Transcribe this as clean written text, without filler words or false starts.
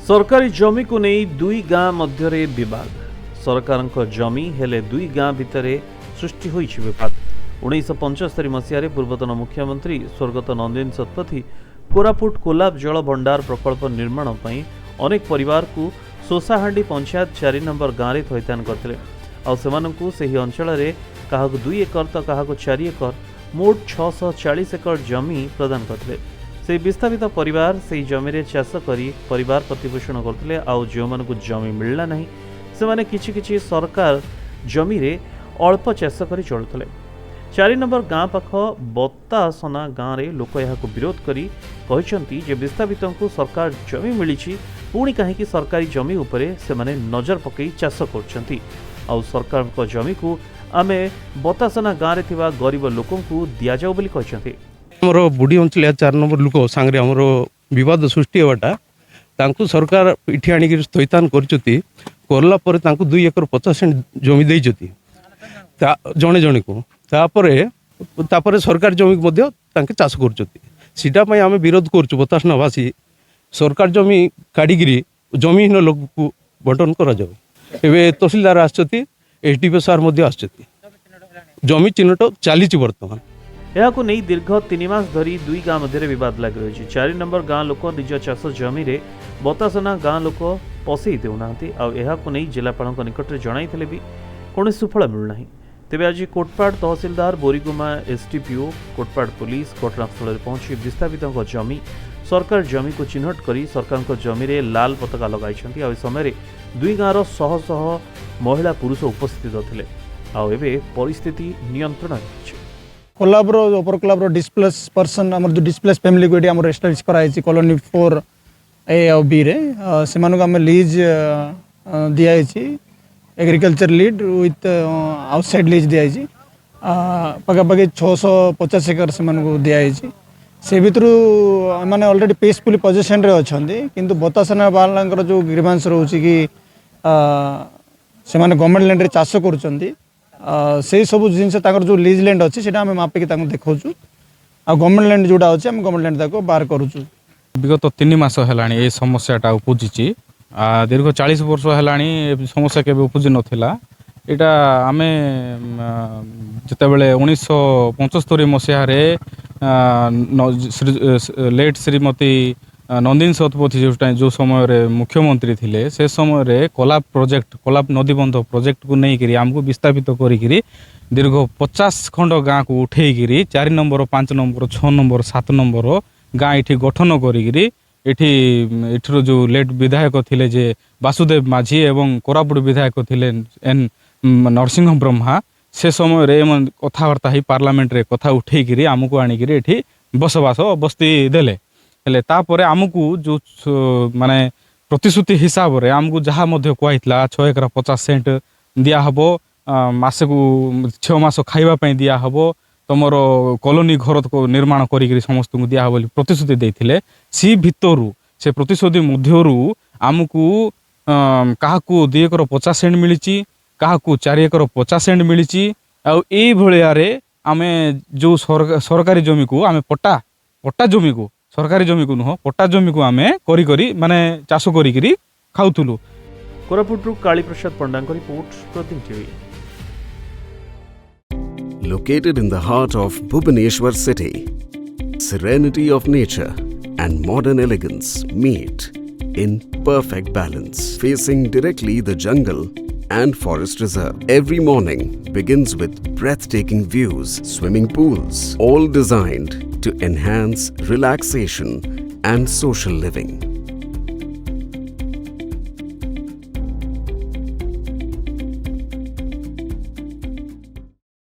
सरकारी जमी को नहीं दुई गाँ मध्य विवाद। सरकार जमी हेले दुई गाँ भितर सृष्टि होइछि विवाद। 1975 मसीह पूर्वतन मुख्यमंत्री स्वर्गत नंदिन शतपथी कोरापुट कोलाब जल भंडार प्रकल्प निर्माण पई अनेक परिवार को सोसाहांडी पंचायत 4 नंबर गाँव में थैथान करते से अंचल क्या 2 एकर तो क्या 4 एकर मोट 640 एकर जमी प्रदान करते। से विस्थापित परिवार से जमी चाष करी परिवार प्रतिपोषण करते। आउ जो मानक जमी मिलला नहीं से माने किछि सरकार जमी रे अल्प चाष करी चलुते। 4 नंबर गाँ पाख बतासना गाँव में लोक यह विरोध करी कहते जे विस्थापित को सरकार जमी मिली पुणी कहीं सरकारी जमी उपरे से माने नजर पकई चाष कर सरकार जमी को आमे बतासना गाँव में गरीब लोकों को दि जाऊ बोली कहते। आमर बुढ़ी अंचल 4 नंबर लोक सांगे आमर विवाद सृष्टि होवाटा सरकार इठी आनिक थैथान करला 2 एकर 50 सेंट जमी देइछति जणे जणे को तापरे सरकार जमी मध्य चाष करटा आम विरोध करछु। बतासनावासी सरकार जमी काढ़ी जमीहीन लोक को बंटन करा जाए। तहसीलदार आसछति एसडीपीओ सार मध्य आसछति जमी चिन्हट चली बर्तमान। यह नहीं दीर्घ 3 मास धरी दुई गाँ मध्य बद लग रही। 4 नंबर गाँ लोक निज चाष जमी रे बतासना गाँ लोक पसई देना नहीं जिलापाल निकट में जन भी कौन सुफल मिलूना। तेज आज कोटपाड़ तहसीलदार बोरीगुमा एसडीपीओ कोटपाड़ पुलिस घटनास्थल में पहुंची विस्थापित जमी सरकार जमी को चिन्हट कर सरकार जमी रे लाल पताका लगाई। समय दुई गाँवर शह शह महिला पुरुष उपस्थित थे। आबे परिस्थिति नियंत्रण कोलाब्रो ओपर कोलाब्रो डिस्प्लेस पर्सन आम जो डिस्प्लेस फैमिली को ये एस्टाब्लिश कराई कॉलोनी 4 ए और बी रे से आम लीज दिखाई agriculture lead with outside lease दिखाई पखापाखि 650 एकर से दिखाई से भितर मैंने ऑलरेडी पीसफुली पोजिशन रे अच्छा किंतु बतासना बालांकर जो ग्रीवांस रोचे कि से गवर्नमेंट लैंड रे चाष कर से सब जिनस जो लीज लैंड अच्छी से मापिक देखा गवर्नमेंट लैंड जोड़ा अच्छे गवर्नमेंट लैंड बाहर करुचु। विगत 3 मास है समस्याटा उपजी दीर्घ 40 वर्ष है समस्या के उपजी नाला यहाँ आम जितेबले 1975 मसीह लेट श्रीमती नंदिन शतपथी जो समय मुख्यमंत्री थिले से समय कोलाब नदीबंध प्रोजेक्ट को नहीं आमको विस्थापित करी दीर्घ 50 खंड गाँ को उठेकरी 4 नंबर 5 नंबर 6 नंबर 7 नंबर गाँ ये गठन कर जो लेट विधायक थिले जे वासुदेव माझी एवं कोरापुट विधायक थिले एन नरसिंह ब्रह्मा से समय कथबार्ता ही पार्लियामेंट रे कथा उठेकरी आमको आनिकी बसवास बस्ती देले हेले तापर आमको जो माने प्रतिश्रुति हिसाब रे आमको जहाँ कहुई 6 एकर 50 सेंट दिया हबो मासे को 6 मास खाइबा दिया हबो तुमर कॉलोनी घर को निर्माण करी समस्त को दिया बोली प्रतिश्रुति देथिले। सी भितरु से प्रतिश्रुति मध्यरु आमको क्या 2 एकर 50 सेंट मिली क्या 4 एकर 50 सेंट मिली आई भाया आमे जो सरकारी जमी को आमे पट्टा जमी को सरकारी जमी को नुह पट्टा जमी को आमे करी माने चाष करी खाऊलु। कोरापुट काली प्रसाद पंडा रिपोर्ट प्रतिदिन TV. Located in the heart of Bhubaneswar city, serenity of nature and modern elegance meet in perfect balance, facing directly the jungle and forest reserve. Every morning begins with breathtaking views, swimming pools, all designed to enhance relaxation and social living.